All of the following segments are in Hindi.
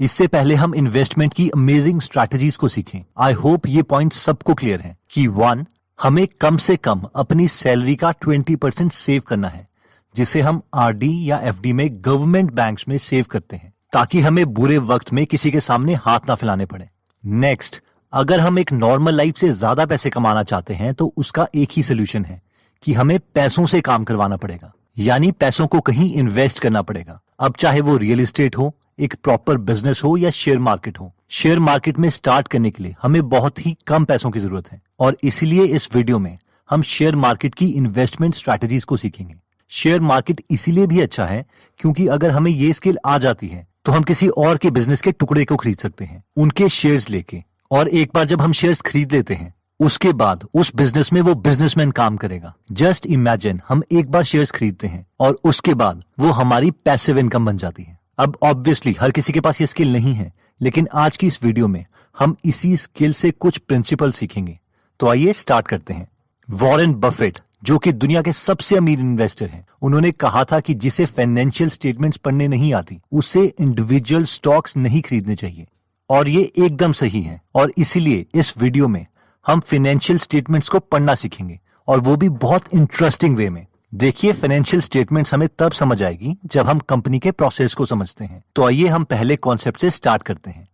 इससे पहले हम इन्वेस्टमेंट की अमेजिंग स्ट्रैटेजीज को सीखें। आई होप ये पॉइंट सबको क्लियर है कि 1, हमें कम से कम अपनी सैलरी का 20% सेव करना है, जिसे हम आरडी या एफडी में गवर्नमेंट बैंक्स में सेव करते हैं, ताकि हमें बुरे वक्त में किसी के सामने हाथ ना फैलाने पड़े। नेक्स्ट, अगर हम एक नॉर्मल लाइफ से ज्यादा पैसे कमाना चाहते हैं तो उसका एक ही सोल्यूशन है कि हमें पैसों से काम करवाना पड़ेगा, यानी पैसों को कहीं इन्वेस्ट करना पड़ेगा। अब चाहे वो रियल एस्टेट हो, एक प्रॉपर बिजनेस हो या शेयर मार्केट हो। शेयर मार्केट में स्टार्ट करने के लिए हमें बहुत ही कम पैसों की जरूरत है और इसीलिए इस वीडियो में हम शेयर मार्केट की इन्वेस्टमेंट स्ट्रैटेजीज को सीखेंगे। शेयर मार्केट इसीलिए भी अच्छा है क्योंकि अगर हमें ये स्किल आ जाती है तो हम किसी और के बिजनेस के टुकड़े को खरीद सकते हैं, उनके शेयर्स लेके। और एक बार जब हम शेयर्स खरीद लेते हैं उसके बाद उस बिजनेस में वो बिजनेसमैन काम करेगा। जस्ट इमेजिन, हम एक बार शेयर्स खरीदते हैं और उसके बाद वो हमारी पैसिव इनकम बन जाती है। अब ऑब्वियसली हर किसी के पास ये स्किल नहीं है, लेकिन आज की इस वीडियो में हम इसी स्किल से कुछ प्रिंसिपल सीखेंगे। तो आइए स्टार्ट करते हैं। वॉरेन बफेट, जो कि दुनिया के सबसे अमीर इन्वेस्टर हैं, उन्होंने कहा था कि जिसे फाइनेंशियल स्टेटमेंट्स पढ़ने नहीं आती उसे इंडिविजुअल स्टॉक्स नहीं खरीदने चाहिए। और ये एकदम सही है और इसीलिए इस वीडियो में हम फाइनेंशियल स्टेटमेंट्स को पढ़ना सीखेंगे, और वो भी बहुत इंटरेस्टिंग वे में। देखिए, फाइनेंशियल स्टेटमेंट्स हमें तब समझ आएगी जब हम कंपनी के प्रोसेस को समझते हैं। तो आइए हम पहले कॉन्सेप्ट से स्टार्ट करते हैं,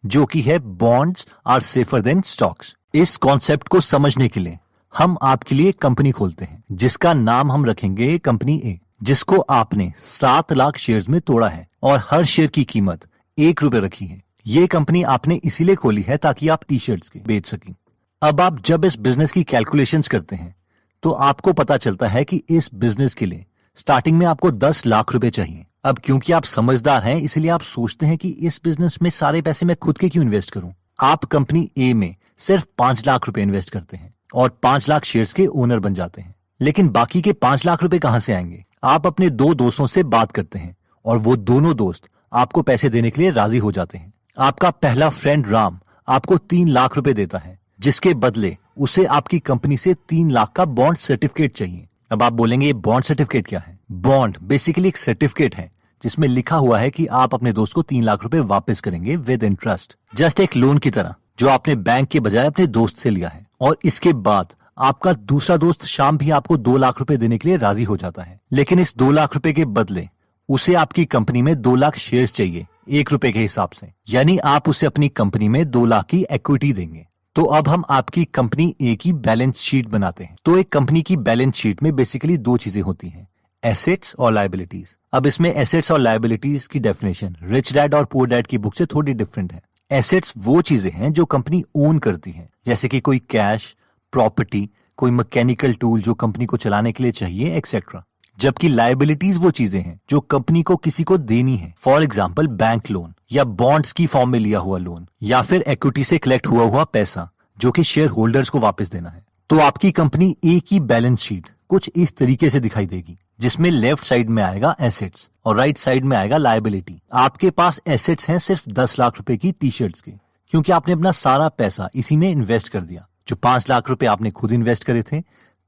जो कि है bonds are safer than stocks. इस कॉन्सेप्ट को समझने के लिए हम आपके लिए कंपनी खोलते हैं, जिसका नाम हम रखेंगे कंपनी ए, जिसको आपने 7 लाख शेयर्स में तोड़ा है और हर शेयर की कीमत ₹1 रखी है। ये कंपनी आपने इसीलिए खोली है ताकि आप टी शर्ट्स के बेच सकें। अब आप जब इस बिजनेस की कैलकुलेशंस करते हैं तो आपको पता चलता है कि इस बिजनेस के लिए स्टार्टिंग में आपको ₹10 लाख चाहिए। अब क्योंकि आप समझदार हैं इसलिए आप सोचते हैं कि इस बिजनेस में सारे पैसे मैं खुद के क्यों इन्वेस्ट करूं। आप कंपनी ए में सिर्फ ₹5 लाख इन्वेस्ट करते हैं और 5 लाख शेयर्स के ओनर बन जाते हैं। लेकिन बाकी के ₹5 लाख कहां से आएंगे? आप अपने 2 दोस्तों से बात करते हैं और वो दोनों दोस्त आपको पैसे देने के लिए राजी हो जाते हैं। आपका पहला फ्रेंड राम आपको ₹3 लाख देता है, जिसके बदले उसे आपकी कंपनी से 3 लाख का बॉन्ड सर्टिफिकेट चाहिए। अब आप बोलेंगे, ये बॉन्ड सर्टिफिकेट क्या है? बॉन्ड बेसिकली एक सर्टिफिकेट है जिसमें लिखा हुआ है कि आप अपने दोस्त को ₹3 लाख वापस करेंगे विद इंटरेस्ट, जस्ट एक लोन की तरह जो आपने बैंक के बजाय अपने दोस्त से लिया है। और इसके बाद आपका दूसरा दोस्त श्याम भी आपको ₹2 लाख देने के लिए राजी हो जाता है, लेकिन इस ₹2 लाख के बदले उसे आपकी कंपनी में 2 लाख शेयर्स चाहिए ₹1 के हिसाब से, यानी आप उसे अपनी कंपनी में 2 लाख की इक्विटी देंगे। तो अब हम आपकी कंपनी ए की बैलेंस शीट बनाते हैं। तो एक कंपनी की बैलेंस शीट में बेसिकली 2 चीजें होती हैं, एसेट्स और लायबिलिटीज। अब इसमें एसेट्स और लायबिलिटीज की डेफिनेशन रिच डैड और पुअर डैड की बुक से थोड़ी डिफरेंट है। एसेट्स वो चीजें हैं जो कंपनी ओन करती है, जैसे कि कोई कैश, प्रॉपर्टी, कोई मैकेनिकल टूल जो कंपनी को चलाने के लिए चाहिए, एक्सेट्रा। जबकि लायबिलिटीज वो चीजें हैं जो कंपनी को किसी को देनी है, फॉर एग्जाम्पल बैंक लोन या बॉन्ड्स की फॉर्म में लिया हुआ लोन, या फिर इक्विटी से कलेक्ट हुआ पैसा जो कि शेयर होल्डर्स को वापस देना है। तो आपकी कंपनी ए की बैलेंस शीट कुछ इस तरीके से दिखाई देगी, जिसमें लेफ्ट साइड में आएगा एसेट्स और राइट साइड में आएगा लायबिलिटी। आपके पास एसेट्स हैं सिर्फ ₹10 लाख की टी शर्ट्स के, क्योंकि आपने अपना सारा पैसा इसी में इन्वेस्ट कर दिया। जो ₹5 लाख आपने खुद इन्वेस्ट करे थे,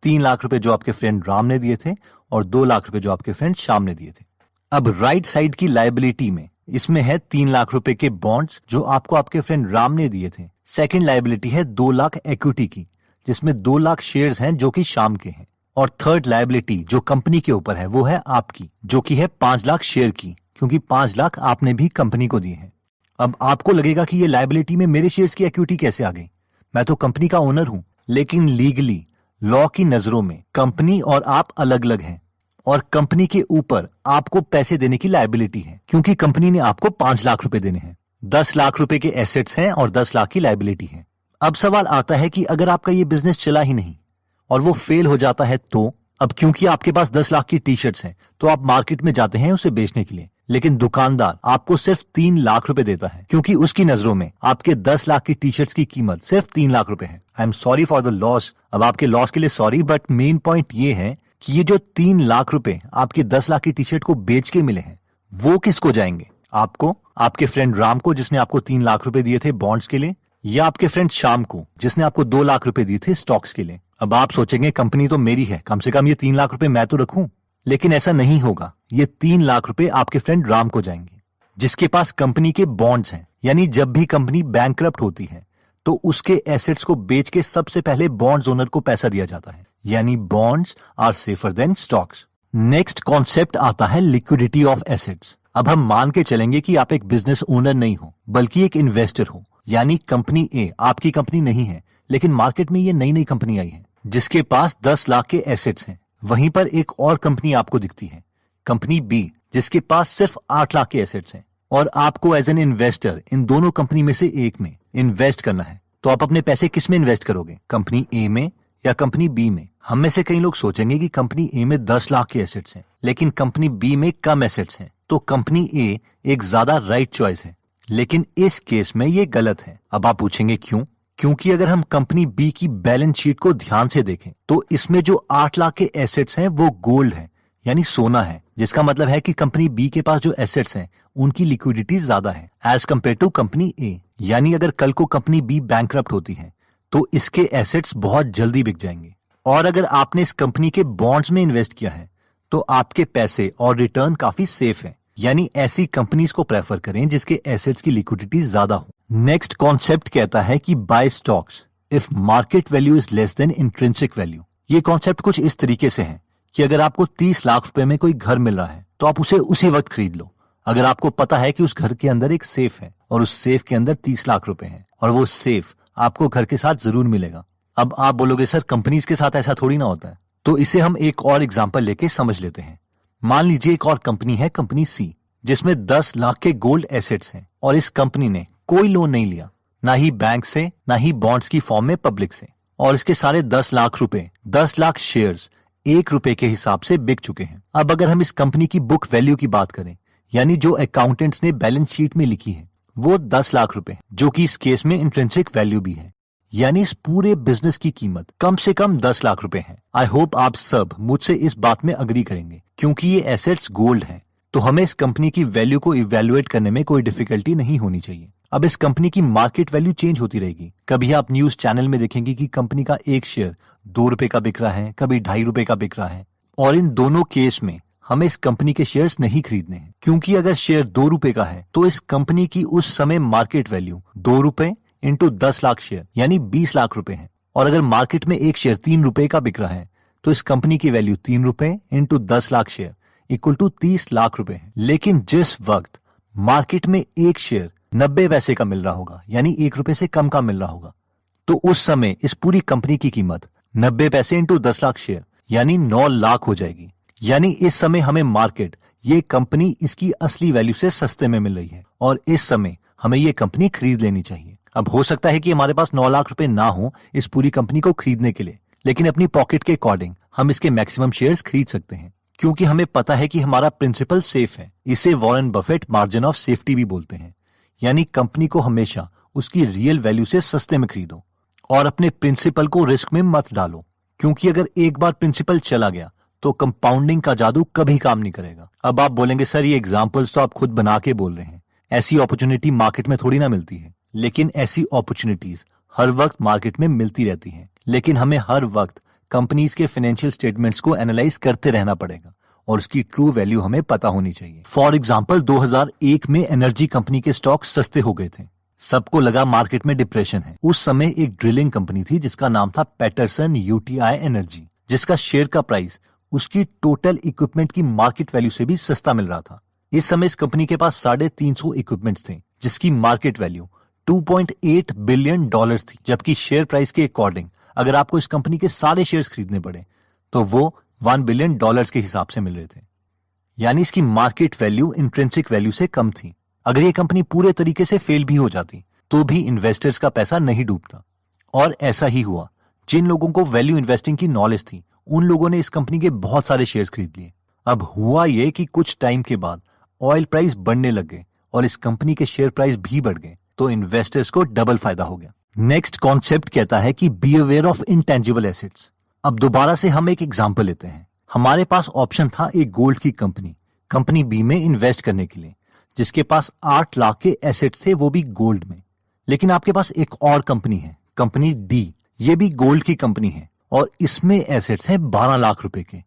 ₹3 लाख जो आपके फ्रेंड राम ने दिए थे और ₹2 लाख जो आपके फ्रेंड श्याम ने दिए थे। अब राइट साइड की लायबिलिटी में इसमें है ₹3 लाख के बॉन्ड्स जो आपको आपके फ्रेंड राम ने दिए थे। सेकंड लायबिलिटी है 2 लाख इक्विटी की, जिसमें 2 लाख शेयर्स हैं जो कि श्याम के हैं। और थर्ड लायबिलिटी जो कंपनी के ऊपर है वो है आपकी, जो कि है 5 लाख शेयर की, क्योंकि 5 लाख आपने भी कंपनी को दिए हैं। अब आपको लगेगा कि ये लायबिलिटी में मेरे शेयर्स की इक्विटी कैसे आ गई, मैं तो कंपनी का ओनर हूं। लेकिन लीगली लॉ की नजरों में कंपनी और आप अलग अलग हैं और कंपनी के ऊपर आपको पैसे देने की लायबिलिटी है, क्योंकि कंपनी ने आपको ₹5 लाख देने हैं। ₹10 लाख के एसेट्स हैं और 10 लाख की लायबिलिटी है। अब सवाल आता है कि अगर आपका ये बिजनेस चला ही नहीं और वो फेल हो जाता है तो? अब क्योंकि आपके पास 10 लाख की टी शर्ट्स हैं तो आप मार्केट में जाते हैं उसे बेचने के लिए, लेकिन दुकानदार आपको सिर्फ ₹3 लाख देता है, क्योंकि उसकी नजरों में आपके 10 लाख की टी शर्ट्स की कीमत सिर्फ ₹3 लाख है। I am sorry for the loss, अब आपके लॉस के लिए सॉरी, बट मेन पॉइंट ये है कि ये जो ₹3 लाख आपके 10 लाख की टी शर्ट को बेच के मिले हैं वो किसको जाएंगे? आपको, आपके फ्रेंड राम को जिसने आपको ₹3 लाख दिए थे बॉन्ड्स के लिए, या आपके फ्रेंड श्याम को जिसने आपको ₹2 लाख दिए थे स्टॉक्स के लिए। अब आप सोचेंगे कंपनी तो मेरी है, कम से कम ये ₹3 लाख मैं तो रखूं, लेकिन ऐसा नहीं होगा। ये ₹3 लाख आपके फ्रेंड राम को जाएंगे। जिसके पास कंपनी के बॉन्ड्स हैं, यानी जब भी कंपनी बैंकरप्ट होती है तो उसके एसेट्स को बेच के सबसे पहले बॉन्ड्स ओनर को पैसा दिया जाता है, यानी bonds are safer than stocks. Next concept आता है लिक्विडिटी ऑफ एसेट्स। अब हम मान के चलेंगे कि आप एक बिजनेस ओनर नहीं हो बल्कि एक इन्वेस्टर हो, यानी कंपनी ए आपकी कंपनी नहीं है, लेकिन मार्केट में ये नई नई कंपनी आई है जिसके पास 10 लाख के एसेट्स हैं। वहीं पर एक और कंपनी आपको दिखती है, कंपनी बी, जिसके पास सिर्फ 8 लाख के एसेट्स हैं, और आपको एज एन इन्वेस्टर इन दोनों कंपनी में से एक में इन्वेस्ट करना है। तो आप अपने पैसे किस में इन्वेस्ट करोगे, कंपनी ए में या कंपनी बी में? हम में से कई लोग सोचेंगे कि कंपनी ए में 10 लाख के एसेट्स हैं, लेकिन कंपनी बी में कम एसेट्स हैं, तो कंपनी ए एक ज्यादा राइट चॉइस है। लेकिन इस केस में ये गलत है। अब आप पूछेंगे क्यों? क्योंकि अगर हम कंपनी बी की बैलेंस शीट को ध्यान से देखें तो इसमें जो 8 लाख के एसेट्स हैं वो गोल्ड है, यानी सोना है, जिसका मतलब है कि कंपनी बी के पास जो एसेट्स हैं उनकी लिक्विडिटी ज्यादा है एज कम्पेयर टू कंपनी ए। यानी अगर कल को कंपनी बी बैंकरप्ट होती है तो इसके एसेट्स बहुत जल्दी बिक जाएंगे। और अगर आपने इस कंपनी के बॉन्ड्स में इन्वेस्ट किया है तो आपके पैसे और रिटर्न काफी सेफ है, यानी ऐसी कंपनीज को प्रेफर करें जिसके एसेट्स की लिक्विडिटी ज्यादा हो। नेक्स्ट कॉन्सेप्ट कहता है कि buy stocks if market value is less than intrinsic value. ये कॉन्सेप्ट कुछ इस तरीके से है कि अगर आपको 30 लाख रुपए में कोई घर मिल रहा है तो आप उसे उसी वक्त खरीद लो, अगर आपको पता है कि उस घर के अंदर एक सेफ है और उस सेफ के अंदर 30 लाख रुपए हैं और वो सेफ आपको घर के साथ जरूर मिलेगा। अब आप बोलोगे सर कंपनीज के साथ ऐसा थोड़ी ना होता है, तो इसे हम एक और एग्जांपल लेके समझ लेते हैं। मान लीजिए एक और कंपनी है, कंपनी सी, जिसमें 10 लाख के गोल्ड एसेट्स हैं और इस कंपनी ने कोई लोन नहीं लिया, ना ही बैंक से ना ही बॉन्ड्स की फॉर्म में पब्लिक से, और इसके सारे 10 लाख रुपए 10 लाख शेयर्स 1 रुपए के हिसाब से बिक चुके हैं। अब अगर हम इस कंपनी की बुक वैल्यू की बात करें, यानी जो अकाउंटेंट्स ने बैलेंस शीट में लिखी है, वो 10 लाख रुपए, जो कि इस केस में इंट्रिंसिक वैल्यू भी है, यानी इस पूरे बिजनेस की कीमत कम से कम 10 लाख रुपए है। आई होप आप सब मुझसे इस बात में अग्री करेंगे, क्योंकि ये एसेट्स गोल्ड हैं, तो हमें इस कंपनी की वैल्यू को इवेल्युएट करने में कोई डिफिकल्टी नहीं होनी चाहिए। अब इस कंपनी की मार्केट वैल्यू चेंज होती रहेगी। कभी आप न्यूज चैनल में देखेंगे कि कंपनी का एक शेयर 2 रुपए का बिक रहा है, कभी 2.5 रुपए का बिक रहा है, और इन दोनों केस में हमें इस कंपनी के शेयर्स नहीं खरीदने हैं, क्योंकि अगर शेयर 2 रुपए का है तो इस कंपनी की उस समय मार्केट वैल्यू 2 रुपए इंटू 10 लाख शेयर यानी 20 लाख रुपए है। और अगर मार्केट में एक शेयर 3 रुपए का बिक रहा है तो इस कंपनी की वैल्यू 3 रुपए into 10 lakh share equal to 30 lakh रुपए है। लेकिन जिस वक्त मार्केट में एक शेयर 90 पैसे का मिल रहा होगा, यानी 1 रुपए से कम का मिल रहा होगा, तो उस समय इस पूरी कंपनी की कीमत 90 पैसे इंटू 10 लाख शेयर यानी 9 लाख हो जाएगी। यानी इस समय हमें मार्केट ये कंपनी इसकी असली वैल्यू से सस्ते में मिल रही है और इस समय हमें ये कंपनी खरीद लेनी चाहिए। अब हो सकता है कि हमारे पास 9 लाख रुपए ना हो इस पूरी कंपनी को खरीदने के लिए, लेकिन अपनी पॉकेट के अकॉर्डिंग हम इसके मैक्सिमम शेयर्स खरीद सकते हैं, क्योंकि हमें पता है कि हमारा प्रिंसिपल सेफ है। इसे Warren Buffett margin of safety भी बोलते हैं, यानी कंपनी को हमेशा उसकी रियल वैल्यू से सस्ते में खरीदो और अपने प्रिंसिपल को रिस्क में मत डालो, क्योंकि अगर एक बार प्रिंसिपल चला गया तो कंपाउंडिंग का जादू कभी काम नहीं करेगा। अब आप बोलेंगे सर ये एग्जांपल्स तो आप खुद बना के बोल रहे हैं, ऐसी अपॉर्चुनिटी मार्केट में थोड़ी ना मिलती है। लेकिन ऐसी अपॉर्चुनिटीज हर वक्त मार्केट में मिलती रहती हैं, लेकिन हमें हर वक्त कंपनीज के फाइनेंशियल स्टेटमेंट्स को एनालाइज करते रहना पड़ेगा और उसकी ट्रू वैल्यू हमें पता होनी चाहिए। फॉर एग्जाम्पल 2001 में एनर्जी कंपनी के स्टॉक सस्ते हो गए थे, सबको लगा मार्केट में डिप्रेशन है। उस समय एक ड्रिलिंग कंपनी थी जिसका नाम था पैटरसन यूटीआई एनर्जी, जिसका शेयर का प्राइस उसकी टोटल इक्विपमेंट की मार्केट वैल्यू से भी सस्ता मिल रहा था। इस समय इस कंपनी के पास 350 इक्विपमेंट्स थे जिसकी मार्केट वैल्यू $2.8 बिलियन थी, जबकि शेयर प्राइस के अकॉर्डिंग अगर आपको इस कंपनी के सारे शेयर्स खरीदने पड़े तो वो $1 बिलियन के हिसाब से मिल रहे थे, यानी इसकी मार्केट वैल्यू इंट्रिंसिक वैल्यू से कम थी। अगर ये कंपनी पूरे तरीके से फेल भी हो जाती तो भी इन्वेस्टर्स का पैसा नहीं डूबता, और ऐसा ही हुआ। जिन लोगों को वैल्यू इन्वेस्टिंग की नॉलेज थी उन लोगों ने इस कंपनी के बहुत सारे शेयर्स खरीद लिए। अब हुआ ये कि कुछ टाइम के बाद ऑयल प्राइस बढ़ने लग गए और इस कंपनी के शेयर प्राइस भी बढ़ गए, तो इन्वेस्टर्स को डबल फायदा हो गया। नेक्स्ट कॉन्सेप्ट कहता है कि be aware of intangible assets. अब दोबारा से हम एक एग्जांपल लेते हैं। हमारे पास ऑप्शन था एक गोल्ड की कंपनी बी में इन्वेस्ट करने के लिए, जिसके पास 8 लाख के एसेट्स थे, वो भी गोल्ड में। लेकिन आपके पास एक और कंपनी है, कंपनी डी, ये भी गोल्ड की कंपनी है और इसमें एसेट्स हैं 12 लाख रुपए के।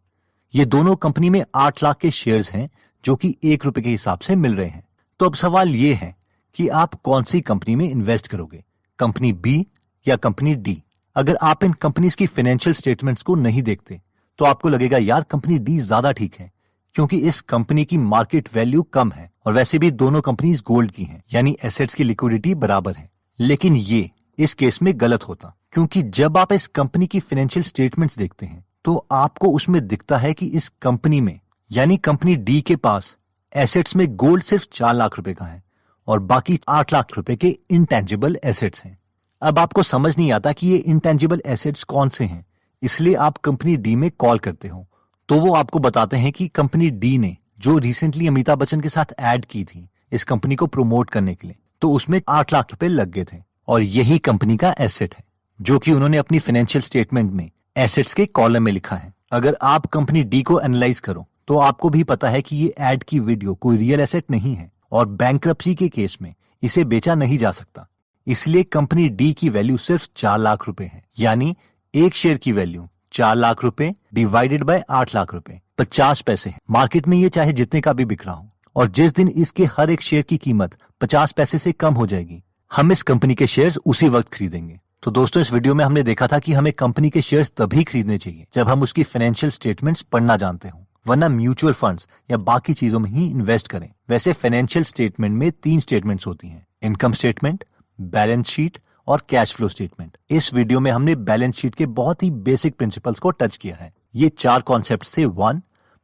ये दोनों कंपनी में 8 लाख के शेयर्स हैं जो कि 1 रुपए के हिसाब से मिल रहे हैं। तो अब सवाल ये है कि आप कौन सी कंपनी में इन्वेस्ट करोगे, कंपनी बी या कंपनी डी। अगर आप इन कंपनीज की फाइनेंशियल स्टेटमेंट्स को नहीं देखते तो आपको लगेगा यार कंपनी डी ज्यादा ठीक है, क्योंकि इस कंपनी की मार्केट वैल्यू कम है और वैसे भी दोनों कंपनीज गोल्ड की हैं, यानी एसेट्स की लिक्विडिटी बराबर है। लेकिन ये इस केस में गलत होता, क्योंकि जब आप इस कंपनी की फाइनेंशियल स्टेटमेंट्स देखते हैं तो आपको उसमें दिखता है कि इस कंपनी में यानी कंपनी डी के पास एसेट्स में गोल्ड सिर्फ 4 लाख रुपए का है और बाकी 8 लाख रुपए के इंटेंजिबल एसेट्स हैं। अब आपको समझ नहीं आता कि ये इंटेंजिबल एसेट्स कौन से हैं, इसलिए आप कंपनी डी में कॉल करते हो तो वो आपको बताते हैं कि कंपनी डी ने जो रिसेंटली अमिताभ बच्चन के साथ ऐड की थी इस कंपनी को प्रमोट करने के लिए, तो उसमें 8 लाख रुपए लग गए थे और यही कंपनी का एसेट है जो कि उन्होंने अपनी फाइनेंशियल स्टेटमेंट में एसेट्स के कॉलम में लिखा है। अगर आप कंपनी डी को एनालाइज करो तो आपको भी पता है कि ये ऐड की वीडियो कोई रियल एसेट नहीं है और बैंक्रप्सी के केस में इसे बेचा नहीं जा सकता, इसलिए कंपनी डी की वैल्यू सिर्फ 4 लाख रुपए है। यानी एक शेयर की वैल्यू 4 लाख रुपए डिवाइडेड बाय 8 लाख रुपए 50 पैसे है। मार्केट में ये चाहे जितने का भी बिक रहा हो और जिस दिन इसके हर एक शेयर की कीमत 50 पैसे से कम हो जाएगी हम इस कंपनी के शेयर्स उसी वक्त खरीदेंगे। तो दोस्तों इस वीडियो में हमने देखा था कि हमें कंपनी के शेयर्स तभी खरीदने चाहिए जब हम उसकी फाइनेंशियल स्टेटमेंट्स पढ़ना जानते हो, वरना म्यूचुअल फंड्स या बाकी चीजों में ही इन्वेस्ट करें। वैसे फाइनेंशियल स्टेटमेंट में 3 स्टेटमेंट्स होती हैं, इनकम स्टेटमेंट, बैलेंस शीट और कैश फ्लो स्टेटमेंट। इस वीडियो में हमने बैलेंस शीट के बहुत ही बेसिक प्रिंसिपल्स को टच किया है। ये 4 कॉन्सेप्ट्स थे। 1,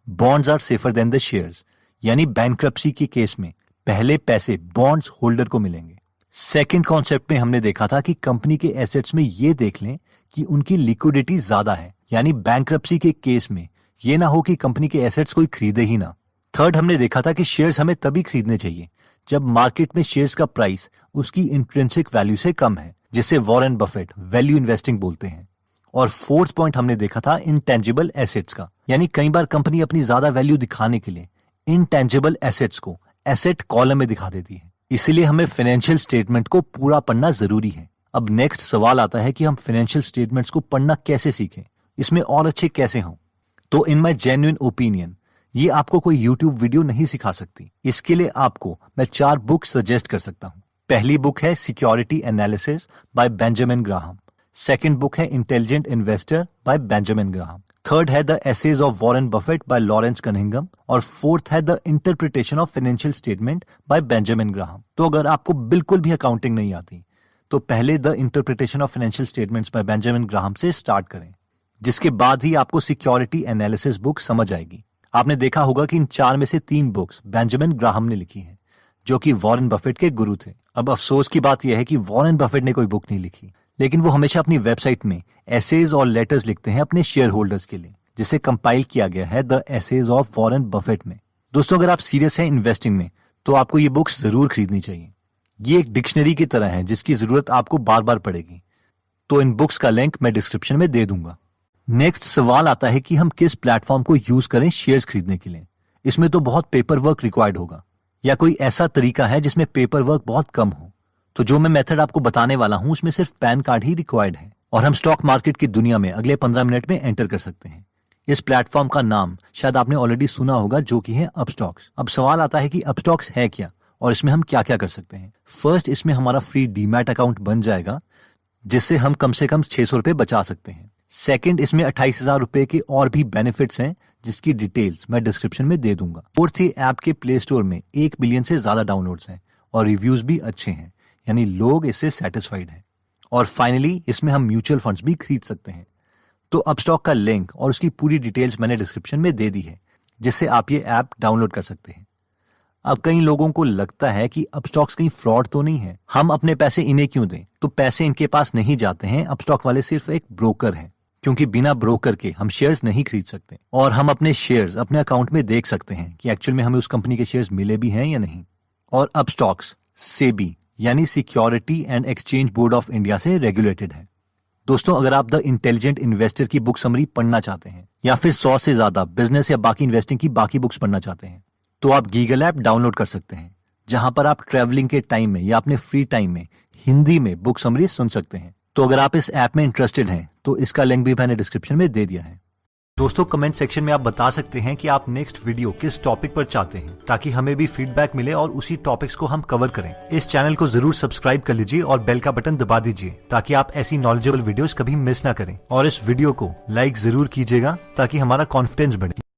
bonds are safer than the shares, यानी बैंक्रप्सी के केस में पहले पैसे बॉन्ड्स होल्डर को मिलेंगे। सेकंड कॉन्सेप्ट में हमने देखा था कि कंपनी के एसेट्स में ये देख लें कि उनकी लिक्विडिटी ज्यादा है, यानी बैंक्रप्सी के केस में ये ना हो कि कंपनी के एसेट्स कोई खरीदे ही ना। थर्ड हमने देखा था कि शेयर्स हमें तभी खरीदने चाहिए जब मार्केट में शेयर्स का प्राइस उसकी इंट्रिंसिक वैल्यू से कम है, जिसे वॉरेन बफेट वैल्यू इन्वेस्टिंग बोलते हैं। और फोर्थ पॉइंट हमने देखा था इंटेंजिबल एसेट्स का, यानी कई बार कंपनी अपनी ज्यादा वैल्यू दिखाने के लिए इंटेंजिबल एसेट्स को एसेट कॉलम में दिखा देती है, इसीलिए हमें फाइनेंशियल स्टेटमेंट को पूरा पढ़ना जरूरी है। अब नेक्स्ट सवाल आता है कि हम फाइनेंशियल स्टेटमेंट्स को पढ़ना कैसे सीखें, इसमें और अच्छे कैसे हों। तो इन माय जेन्युइन ओपिनियन ये आपको कोई यूट्यूब वीडियो नहीं सिखा सकती। इसके लिए आपको मैं 4 बुक सजेस्ट कर सकता हूँ। पहली बुक है security analysis by Benjamin Graham. Second book है intelligent investor by Benjamin Graham. Third है the essays of Warren Buffett by Lawrence Cunningham. और फोर्थ है the interpretation of financial statement by Benjamin Graham. तो अगर आपको बिल्कुल भी अकाउंटिंग नहीं आती तो पहले the interpretation of financial statements bye Benjamin Graham से स्टार्ट करें, जिसके बाद ही आपको सिक्योरिटी एनालिसिस बुक समझ आएगी। आपने देखा होगा कि इन 4 में से 3 बुक्स बेंजामिन ग्राहम ने लिखी हैं, जो कि वॉरेन बफेट के गुरु थे। अब अफसोस की बात यह है कि वॉरेन बफेट ने कोई बुक नहीं लिखी, लेकिन वो हमेशा अपनी वेबसाइट में एसेज और लेटर्स लिखते हैं अपने शेयर होल्डर्स के लिए, जिसे कंपाइल किया गया है the essays of Warren Buffett में। दोस्तों अगर आप सीरियस हैं इन्वेस्टिंग में तो आपको ये बुक्स जरूर खरीदनी चाहिए। ये एक डिक्शनरी की तरह है जिसकी जरूरत आपको बार बार पड़ेगी। तो इन बुक्स का लिंक मैं डिस्क्रिप्शन में दे दूंगा। नेक्स्ट सवाल आता है कि हम किस प्लेटफॉर्म को यूज करें शेयर्स खरीदने के लिए। इसमें तो बहुत पेपर वर्क रिक्वायर्ड होगा, या कोई ऐसा तरीका है जिसमें पेपर वर्क बहुत कम हो। तो जो मैं मेथड आपको बताने वाला हूं उसमें सिर्फ पैन कार्ड ही रिक्वायर्ड है और हम स्टॉक मार्केट की दुनिया में अगले 15 मिनट में एंटर कर सकते हैं। इस प्लेटफॉर्म का नाम शायद आपने ऑलरेडी सुना होगा, जो कि है अपस्टॉक्स। अब सवाल आता है कि अपस्टॉक्स है क्या और इसमें हम क्या क्या कर सकते हैं। फर्स्ट, इसमें हमारा फ्री डीमैट अकाउंट बन जाएगा, जिससे हम कम से कम 600 रुपए बचा सकते हैं। सेकंड, इसमें 28,000 रुपए के और भी बेनिफिट्स हैं, जिसकी डिटेल्स मैं डिस्क्रिप्शन में दे दूंगा। फोर्थ, ये ऐप के प्ले स्टोर में 1 बिलियन से ज्यादा डाउनलोड्स हैं और रिव्यूज भी अच्छे हैं, यानी लोग इससे सेटिस्फाइड हैं। और फाइनली, इसमें हम म्यूचुअल फंड्स भी खरीद सकते हैं। तो अपस्टॉक का लिंक और उसकी पूरी डिटेल्स मैंने डिस्क्रिप्शन में दे दी है, जिससे आप ये ऐप डाउनलोड कर सकते हैं। अब कई लोगों को लगता है कि अपस्टॉक्स कहीं फ्रॉड तो नहीं है, हम अपने पैसे इन्हें क्यों दें। तो पैसे इनके पास नहीं जाते हैं, अपस्टॉक वाले सिर्फ एक ब्रोकर हैं, क्योंकि बिना ब्रोकर के हम शेयर्स नहीं खरीद सकते और हम अपने शेयर्स अपने अकाउंट में देख सकते हैं कि एक्चुअल में हमें उस कंपनी के शेयर्स मिले भी हैं या नहीं। और अपस्टॉक्स सेबी यानी security and exchange board of India से रेगुलेटेड है। दोस्तों अगर आप द इंटेलिजेंट इन्वेस्टर की बुक समरी पढ़ना चाहते हैं या फिर 100 से ज्यादा बिजनेस या बाकी इन्वेस्टिंग की बाकी बुक्स पढ़ना चाहते हैं तो आप गीगल ऐप डाउनलोड कर सकते हैं, जहां पर आप ट्रैवलिंग के टाइम में या अपने फ्री टाइम में हिंदी में बुक समरी सुन सकते हैं। तो अगर आप इस ऐप में इंटरेस्टेड हैं तो इसका लिंक भी मैंने डिस्क्रिप्शन में दे दिया है। दोस्तों कमेंट सेक्शन में आप बता सकते हैं कि आप नेक्स्ट वीडियो किस टॉपिक पर चाहते हैं, ताकि हमें भी फीडबैक मिले और उसी टॉपिक्स को हम कवर करें। इस चैनल को जरूर सब्सक्राइब कर लीजिए और बेल का बटन दबा दीजिए, ताकि आप ऐसी नॉलेजेबल वीडियोस कभी मिस ना करें। और इस वीडियो को लाइक जरूर कीजिएगा ताकि हमारा कॉन्फिडेंस बढ़े।